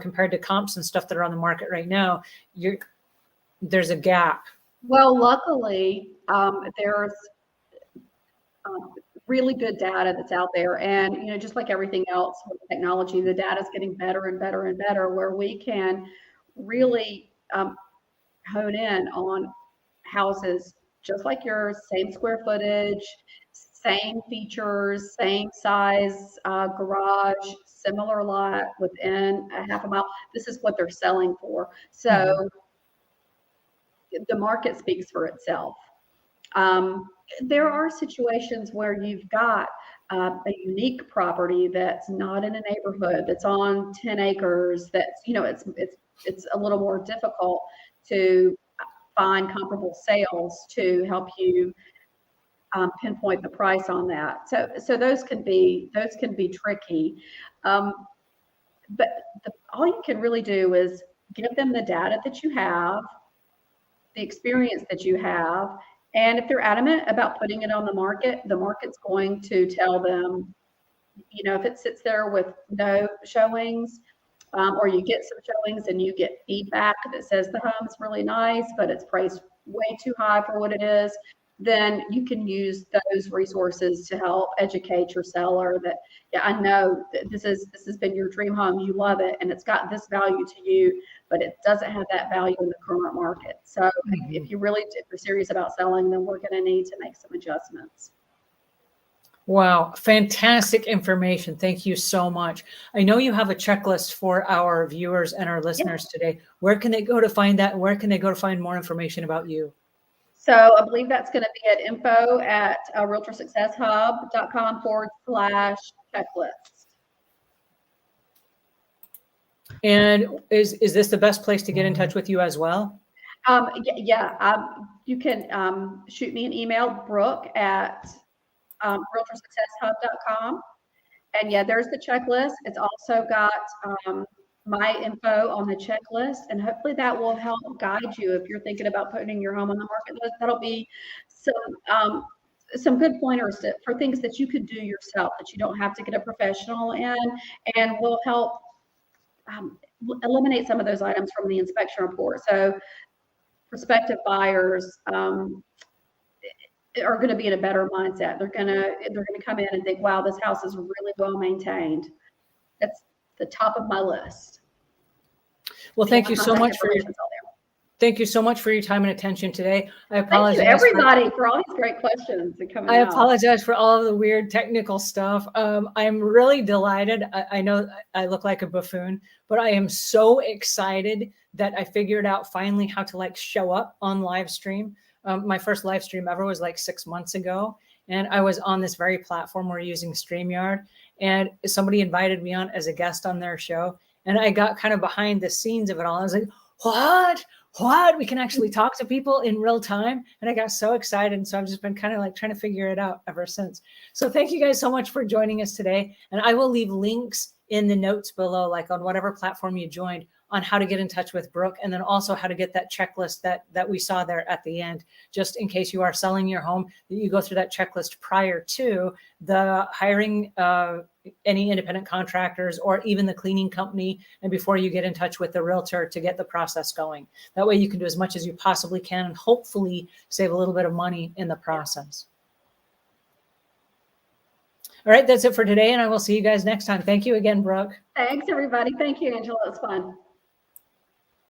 compared to comps and stuff that are on the market right now, there's a gap. Well, luckily, there's really good data that's out there. And, just like everything else with technology, the data is getting better and better and better, where we can really hone in on houses just like yours, same square footage, same features, same size garage, similar lot within a half a mile. This is what they're selling for. So the market speaks for itself. There are situations where you've got a unique property that's not in a neighborhood, that's on 10 acres, that's, it's a little more difficult to find comparable sales to help you pinpoint the price on that. So those can be tricky. But all you can really do is give them the data that you have, the experience that you have. And if they're adamant about putting it on the market's going to tell them, if it sits there with no showings, or you get some showings and you get feedback that says the home's really nice, but it's priced way too high for what it is, then you can use those resources to help educate your seller that, I know that this has been your dream home, you love it, and it's got this value to you, but it doesn't have that value in the current market. So if you're serious about selling, then we're going to need to make some adjustments. Wow. Fantastic information. Thank you so much. I know you have a checklist for our viewers and our listeners today. Where can they go to find that? Where can they go to find more information about you? So I believe that's going to be at info@realtorsuccesshub.com/checklist. And is this the best place to get in touch with you as well? You can shoot me an email, Brooke at realtorsuccesshub.com. And yeah, there's the checklist. It's also got my info on the checklist, and hopefully that will help guide you if you're thinking about putting your home on the market. That'll be some good pointers for things that you could do yourself that you don't have to get a professional in, and will help eliminate some of those items from the inspection report. So prospective buyers are going to be in a better mindset. They're going to come in and think, wow, this house is really well maintained. That's the top of my list. Well, thank you so much for your time and attention today. I apologize. Thank you, everybody, for all these great questions and coming I apologize for all of the weird technical stuff. I'm really delighted. I know I look like a buffoon, but I am so excited that I figured out finally how to show up on live stream. My first live stream ever was 6 months ago. And I was on this very platform. We're using StreamYard. And somebody invited me on as a guest on their show. And I got kind of behind the scenes of it all. I was like, what? We can actually talk to people in real time. And I got so excited. And so I've just been kind of trying to figure it out ever since. So thank you guys so much for joining us today. And I will leave links in the notes below, on whatever platform you joined, on how to get in touch with Brooke, and then also how to get that checklist that we saw there at the end, just in case you are selling your home, that you go through that checklist prior to the hiring any independent contractors or even the cleaning company, and before you get in touch with the realtor to get the process going. That way you can do as much as you possibly can and hopefully save a little bit of money in the process. All right, that's it for today, and I will see you guys next time. Thank you again, Brooke. Thanks, everybody. Thank you, Angela. It was fun.